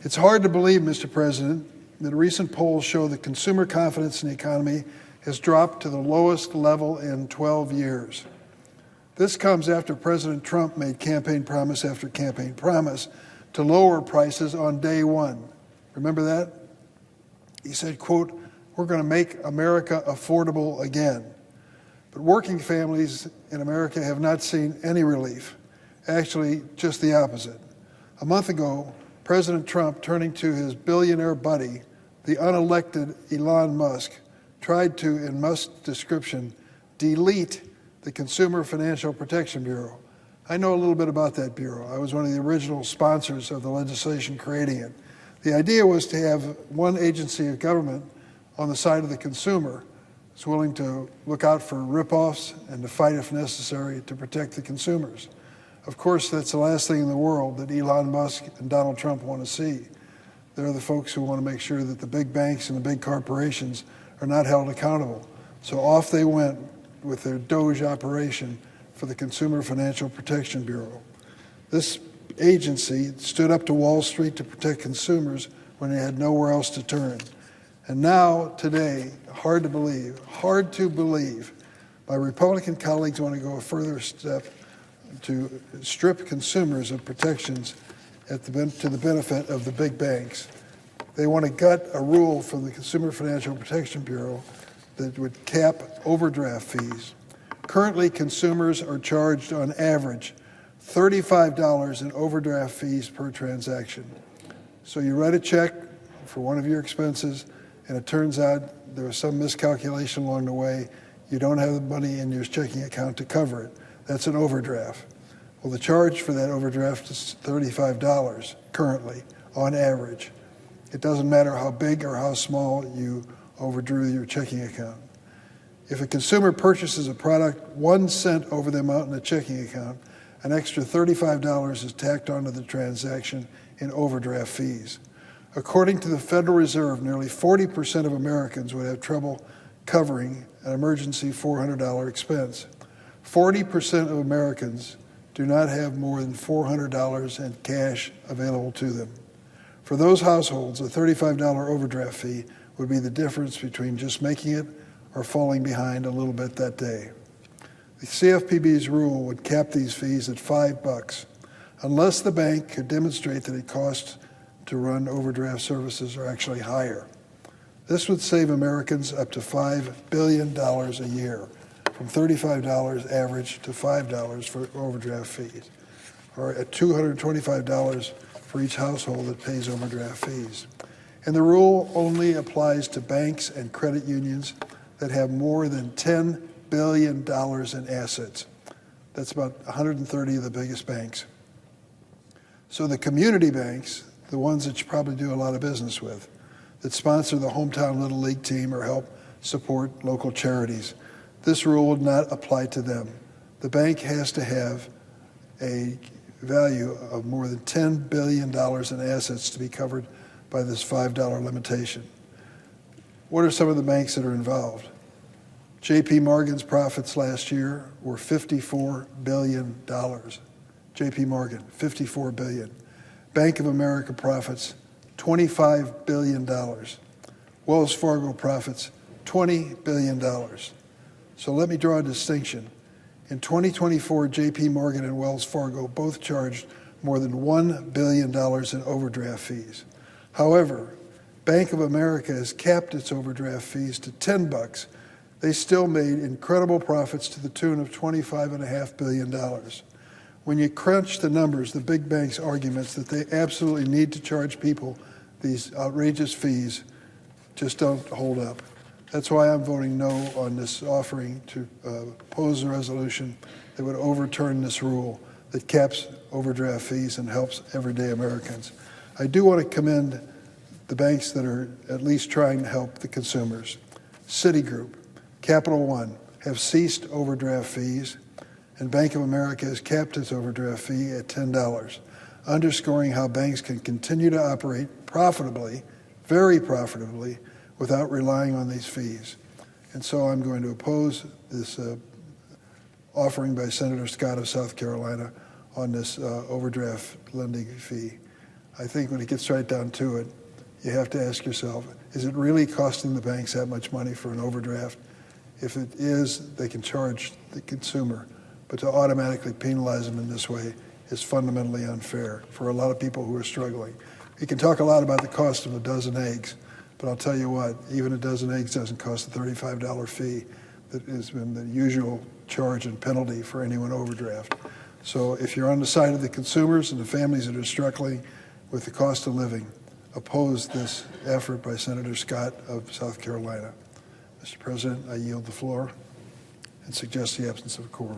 It's hard to believe, Mr. President, that recent polls show that consumer confidence in the economy has dropped to the lowest level in 12 years. This comes after President Trump made campaign promise after campaign promise to lower prices on day one. Remember that? He said, quote, "We're going to make America affordable again." But working families in America have not seen any relief. Actually, just the opposite. A month ago, President Trump, turning to his billionaire buddy, the unelected Elon Musk, tried to, in Musk's description, delete the Consumer Financial Protection Bureau. I know a little bit about that bureau. I was one of the original sponsors of the legislation creating it. The idea was to have one agency of government on the side of the consumer that's willing to look out for ripoffs and to fight if necessary to protect the consumers. Of course, that's the last thing in the world that Elon Musk and Donald Trump want to see. They're the folks who want to make sure that the big banks and the big corporations are not held accountable. So off they went with their Doge operation for the Consumer Financial Protection Bureau. This agency stood up to Wall Street to protect consumers when they had nowhere else to turn. And now, today, hard to believe, my Republican colleagues want to go a further step to strip consumers of protections to the benefit of the big banks. They want to gut a rule from the Consumer Financial Protection Bureau that would cap overdraft fees. Currently, consumers are charged on average $35 in overdraft fees per transaction. So you write a check for one of your expenses, and it turns out there was some miscalculation along the way. You don't have the money in your checking account to cover it. That's an overdraft. Well, the charge for that overdraft is $35 currently, on average. It doesn't matter how big or how small you overdrew your checking account. If a consumer purchases a product 1 cent over the amount in the checking account, an extra $35 is tacked onto the transaction in overdraft fees. According to the Federal Reserve, nearly 40% of Americans would have trouble covering an emergency $400 expense. 40% of Americans do not have more than $400 in cash available to them. For those households, a $35 overdraft fee would be the difference between just making it or falling behind a little bit that day. The CFPB's rule would cap these fees at $5, unless the bank could demonstrate that it costs to run overdraft services are actually higher. This would save Americans up to $5 billion a year, from $35 average to $5 for overdraft fees, or at $225 for each household that pays overdraft fees. And the rule only applies to banks and credit unions that have more than $10 billion in assets. That's about 130 of the biggest banks. So the community banks, the ones that you probably do a lot of business with, that sponsor the hometown Little League team or help support local charities, this rule would not apply to them. The bank has to have a value of more than $10 billion in assets to be covered by this $5 limitation. What are some of the banks that are involved? J.P. Morgan's profits last year were $54 billion. J.P. Morgan, $54 billion. Bank of America profits, $25 billion. Wells Fargo profits, $20 billion. So let me draw a distinction. In 2024, J.P. Morgan and Wells Fargo both charged more than $1 billion in overdraft fees. However, Bank of America has capped its overdraft fees to $10. They still made incredible profits to the tune of $25.5 billion. When you crunch the numbers, the big banks' arguments that they absolutely need to charge people these outrageous fees just don't hold up. That's why I'm voting no on this offering to oppose a resolution that would overturn this rule that caps overdraft fees and helps everyday Americans. I do want to commend the banks that are at least trying to help the consumers. Citigroup, Capital One have ceased overdraft fees, and Bank of America has capped its overdraft fee at $10, underscoring how banks can continue to operate profitably, very profitably, without relying on these fees. And so I'm going to oppose this offering by Senator Scott of South Carolina on this overdraft lending fee. I think when it gets right down to it, you have to ask yourself, is it really costing the banks that much money for an overdraft? If it is, they can charge the consumer. But to automatically penalize them in this way is fundamentally unfair for a lot of people who are struggling. You can talk a lot about the cost of a dozen eggs, but I'll tell you what, even a dozen eggs doesn't cost the $35 fee that has been the usual charge and penalty for anyone overdraft. So if you're on the side of the consumers and the families that are struggling with the cost of living, oppose this effort by Senator Scott of South Carolina. Mr. President, I yield the floor and suggest the absence of a quorum.